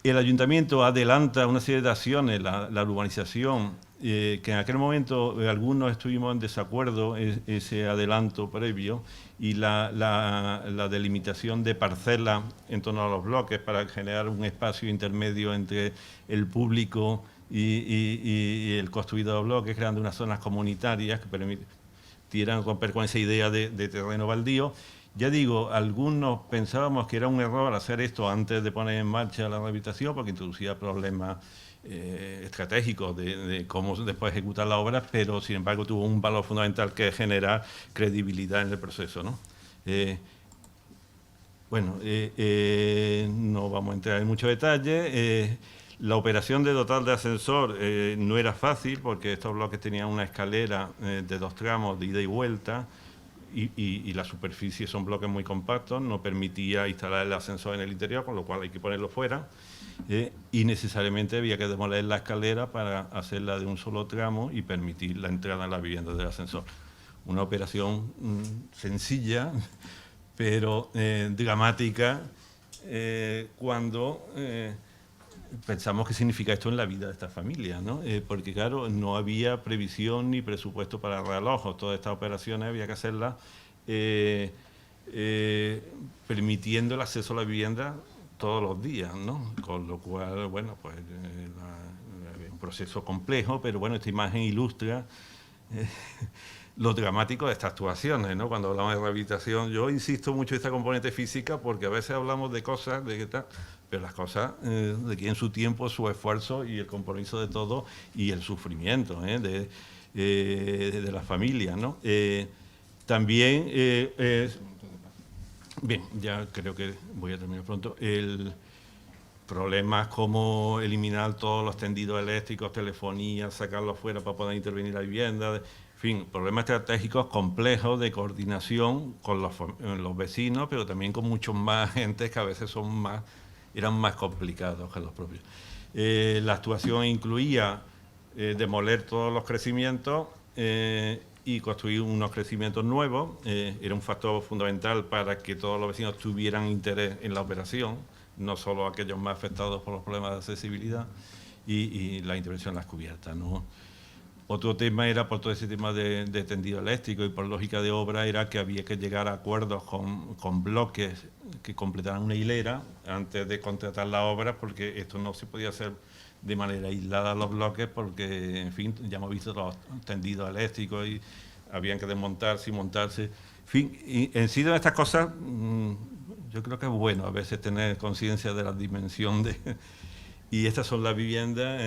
El Ayuntamiento adelanta una serie de acciones, la urbanización, que en aquel momento algunos estuvimos en desacuerdo, ese adelanto previo, y la delimitación de parcelas en torno a los bloques para generar un espacio intermedio entre el público y el construido de los bloques, creando unas zonas comunitarias que permitieran romper con esa idea de terreno baldío. Ya digo, algunos pensábamos que era un error hacer esto antes de poner en marcha la rehabilitación, porque introducía problemas estratégicos de cómo después ejecutar las obras, pero sin embargo tuvo un valor fundamental, que es generar credibilidad en el proceso, ¿no? No vamos a entrar en mucho detalle. La operación de dotar de ascensor no era fácil, porque estos bloques tenían una escalera de 2 tramos de ida y vuelta, y la superficie son bloques muy compactos, no permitía instalar el ascensor en el interior, con lo cual hay que ponerlo fuera, y necesariamente había que demoler la escalera para hacerla de un solo tramo y permitir la entrada en la vivienda del ascensor. Una operación sencilla, pero dramática, cuando pensamos qué significa esto en la vida de esta familia, ¿no? Porque claro, no había previsión ni presupuesto para relojos. Todas estas operaciones había que hacerlas permitiendo el acceso a la vivienda todos los días, ¿no? Con lo cual, bueno, pues un proceso complejo, pero bueno, esta imagen ilustra lo dramático de estas actuaciones, ¿no? Cuando hablamos de rehabilitación, yo insisto mucho en esta componente física, porque a veces hablamos de cosas, de qué tal, pero las cosas requieren su tiempo, su esfuerzo y el compromiso de todos, y el sufrimiento de la familia, ¿no? También, bien, ya creo que voy a terminar pronto. Problemas como eliminar todos los tendidos eléctricos, telefonía, sacarlos fuera para poder intervenir la vivienda. En fin, problemas estratégicos complejos de coordinación con los vecinos, pero también con muchos más agentes que a veces eran más complicados que los propios. La actuación incluía demoler todos los crecimientos y construir unos crecimientos nuevos. Era un factor fundamental para que todos los vecinos tuvieran interés en la operación, no solo aquellos más afectados por los problemas de accesibilidad, y la intervención en las cubiertas, ¿no? Otro tema era, por todo ese tema de tendido eléctrico y por lógica de obra, era que había que llegar a acuerdos con bloques que completaran una hilera antes de contratar la obra, porque esto no se podía hacer de manera aislada los bloques, porque, en fin, ya hemos visto los tendidos eléctricos y habían que desmontarse y montarse. En fin, y en sí de estas cosas, yo creo que es bueno a veces tener conciencia de la dimensión de... Y estas son las viviendas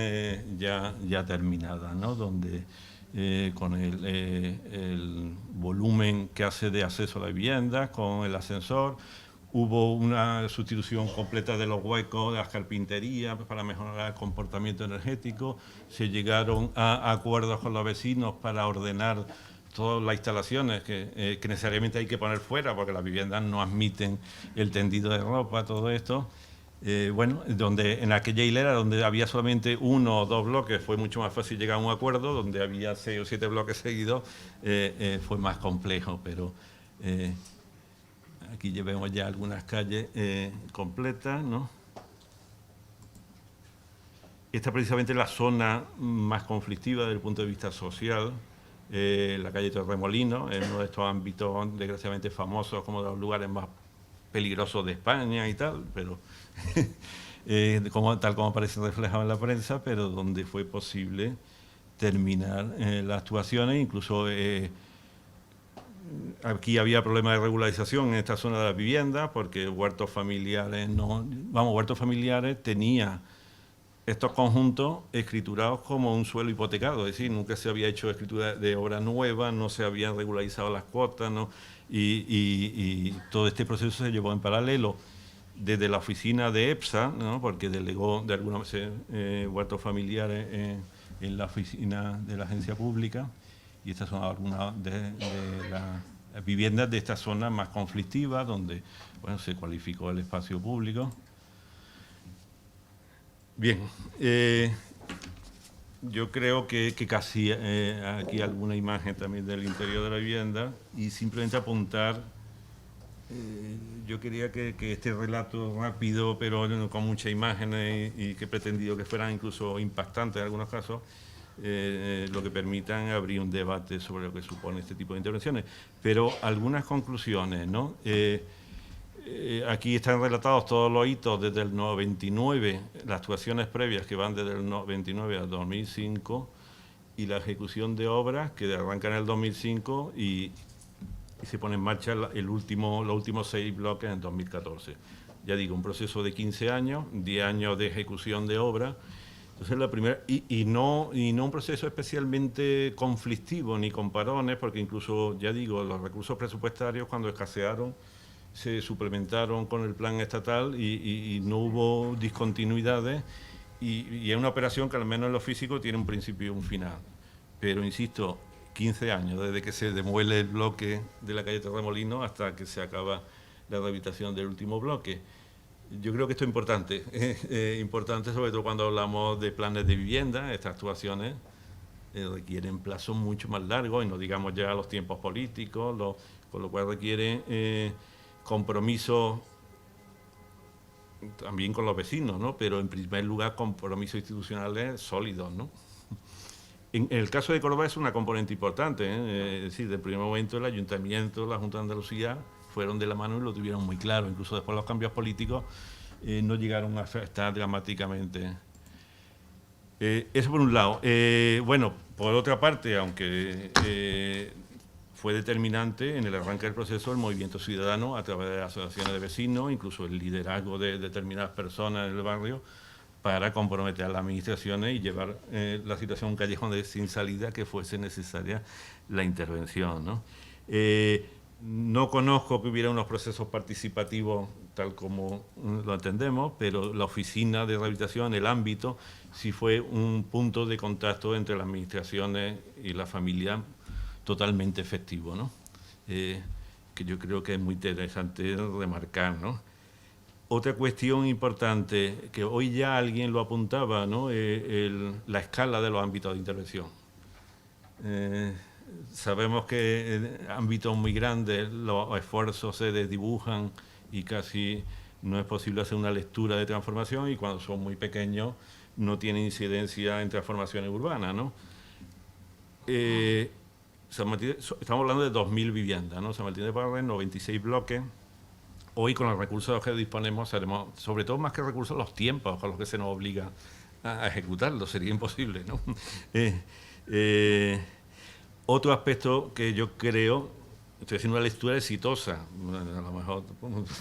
ya terminadas, ¿no? Donde con el volumen que hace de acceso a la vivienda, con el ascensor, hubo una sustitución completa de los huecos, de las carpinterías para mejorar el comportamiento energético. Se llegaron a acuerdos con los vecinos para ordenar todas las instalaciones que necesariamente hay que poner fuera, porque las viviendas no admiten el tendido de ropa, todo esto. Bueno, donde en aquella hilera donde había solamente 1 o 2 bloques fue mucho más fácil llegar a un acuerdo, donde había 6 o 7 bloques seguidos fue más complejo, pero aquí vemos ya algunas calles completas, ¿no? Esta es precisamente la zona más conflictiva desde el punto de vista social, la calle Torremolinos, en uno de estos ámbitos desgraciadamente famosos como de los lugares más peligrosos de España y tal, pero tal como aparece reflejado en la prensa, pero donde fue posible terminar las actuaciones. Incluso aquí había problemas de regularización en esta zona de las viviendas, porque Huertos Familiares Huertos Familiares tenía estos conjuntos escriturados como un suelo hipotecado, es decir, nunca se había hecho escritura de obra nueva, no se habían regularizado las cuotas, ¿no? Y todo este proceso se llevó en paralelo desde la oficina de EPSA, ¿no? Porque delegó de alguna manera Huertos Familiares en la oficina de la agencia pública, y estas son algunas de las viviendas de esta zona más conflictiva, donde se cualificó el espacio público. Bien, yo creo que casi aquí alguna imagen también del interior de la vivienda, y simplemente apuntar, yo quería que este relato rápido, pero con muchas imágenes y que he pretendido que fueran incluso impactantes en algunos casos, lo que permitan abrir un debate sobre lo que supone este tipo de intervenciones. Pero algunas conclusiones, ¿no? Aquí están relatados todos los hitos desde el 99, las actuaciones previas que van desde el 99 al 2005, y la ejecución de obras que arrancan en el 2005 y se pone en marcha los últimos 6 bloques en el 2014. Ya digo, un proceso de 15 años, 10 años de ejecución de obra. Entonces la primera, y no un proceso especialmente conflictivo ni con parones, porque incluso, ya digo, los recursos presupuestarios cuando escasearon se suplementaron con el plan estatal y no hubo discontinuidades, y es una operación que al menos en lo físico tiene un principio y un final. Pero insisto, 15 años desde que se demuele el bloque de la calle Torremolinos hasta que se acaba la rehabilitación del último bloque. Yo creo que esto es importante, importante sobre todo cuando hablamos de planes de vivienda. Estas actuaciones requieren plazos mucho más largos, y no digamos ya los tiempos políticos, con lo cual requieren compromiso también con los vecinos, ¿no? Pero en primer lugar compromisos institucionales sólidos, ¿no? En el caso de Córdoba es una componente importante, es decir, desde el primer momento el Ayuntamiento, la Junta de Andalucía fueron de la mano y lo tuvieron muy claro. Incluso después los cambios políticos no llegaron a afectar dramáticamente. Eso por un lado. Bueno, por otra parte, aunque fue determinante en el arranque del proceso el movimiento ciudadano a través de asociaciones de vecinos, incluso el liderazgo de determinadas personas en el barrio, para comprometer a las administraciones y llevar la situación a un callejón sin salida que fuese necesaria la intervención, ¿no? No conozco que hubiera unos procesos participativos tal como lo entendemos, pero la oficina de rehabilitación, el ámbito, sí fue un punto de contacto entre las administraciones y la familia totalmente efectivo, ¿no? Que yo creo que es muy interesante remarcar, ¿no? Otra cuestión importante, que hoy ya alguien lo apuntaba, ¿no? La escala de los ámbitos de intervención. Sabemos que en ámbitos muy grandes los esfuerzos se desdibujan y casi no es posible hacer una lectura de transformación, y cuando son muy pequeños no tienen incidencia en transformaciones urbanas, ¿no? San Martín, estamos hablando de 2.000 viviendas, ¿no? San Martín de Porres, 96 bloques. Hoy, con los recursos de los que disponemos, haremos, sobre todo más que recursos, los tiempos con los que se nos obliga a ejecutarlo. Sería imposible, ¿no? Otro aspecto que yo creo, estoy haciendo una lectura exitosa, a lo mejor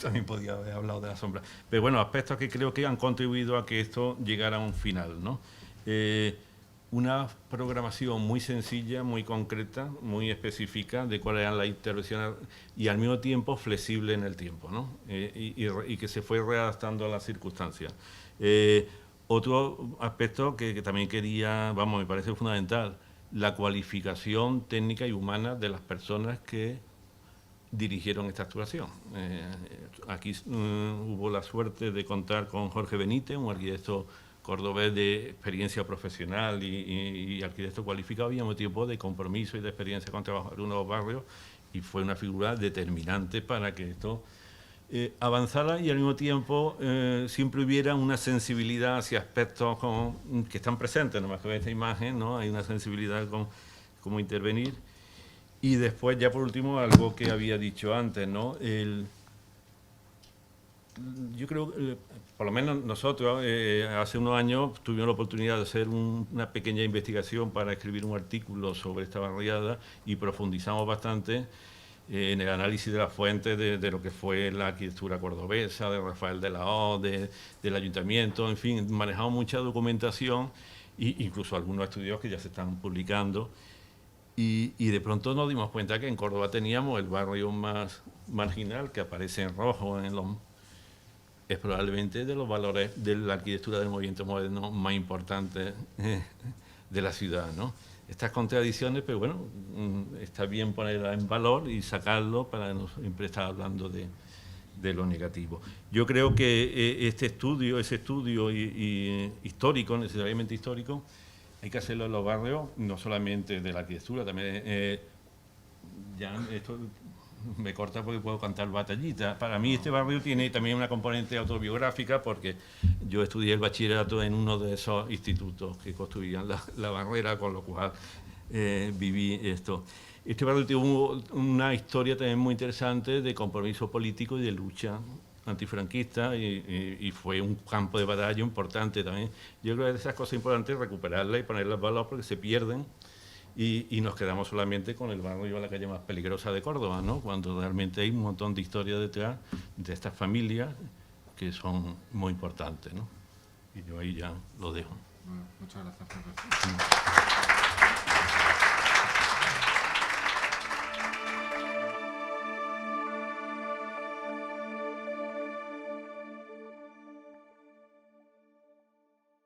también podía haber hablado de la sombra, pero bueno, aspectos que creo que han contribuido a que esto llegara a un final, ¿no? Una programación muy sencilla, muy concreta, muy específica de cuáles eran las intervenciones, y al mismo tiempo flexible en el tiempo, ¿no? Y que se fue readaptando a las circunstancias. Otro aspecto que también quería, me parece fundamental, la cualificación técnica y humana de las personas que dirigieron esta actuación. Aquí hubo la suerte de contar con Jorge Benítez, un arquitecto cordobés de experiencia profesional y arquitecto cualificado, y al mismo tiempo de compromiso y de experiencia con trabajar en unos barrios, y fue una figura determinante para que esto avanzara, y al mismo tiempo siempre hubiera una sensibilidad hacia aspectos que están presentes, nomás que en esta imagen, ¿no? Hay una sensibilidad con cómo intervenir. Y después, ya por último, algo que había dicho antes, ¿no? yo creo que, por lo menos nosotros, hace unos años tuvimos la oportunidad de hacer una pequeña investigación para escribir un artículo sobre esta barriada y profundizamos bastante en el análisis de las fuentes de lo que fue la arquitectura cordobesa, de Rafael de la Hoz, del ayuntamiento, en fin, manejamos mucha documentación e incluso algunos estudios que ya se están publicando. Y de pronto nos dimos cuenta que en Córdoba teníamos el barrio más marginal, que aparece en rojo, es probablemente de los valores de la arquitectura del movimiento moderno más importantes de la ciudad, ¿no? Estas contradicciones, pero bueno, está bien ponerlas en valor y sacarlo para no siempre estar hablando de lo negativo. Yo creo que ese estudio histórico, necesariamente histórico, hay que hacerlo en los barrios, no solamente de la arquitectura, también, ya esto me corta porque puedo cantar batallita. Para mí este barrio tiene también una componente autobiográfica porque yo estudié el bachillerato en uno de esos institutos que construían la barrera, con lo cual viví esto. Este barrio tuvo una historia también muy interesante de compromiso político y de lucha antifranquista y fue un campo de batalla importante también. Yo creo que de esas cosas importantes recuperarlas y ponerlas en valor porque se pierden y nos quedamos solamente con el barrio, la calle más peligrosa de Córdoba, ¿no? Cuando realmente hay un montón de historias detrás de estas familias que son muy importantes, ¿no? Y yo ahí ya lo dejo. Bueno, muchas gracias, profesor.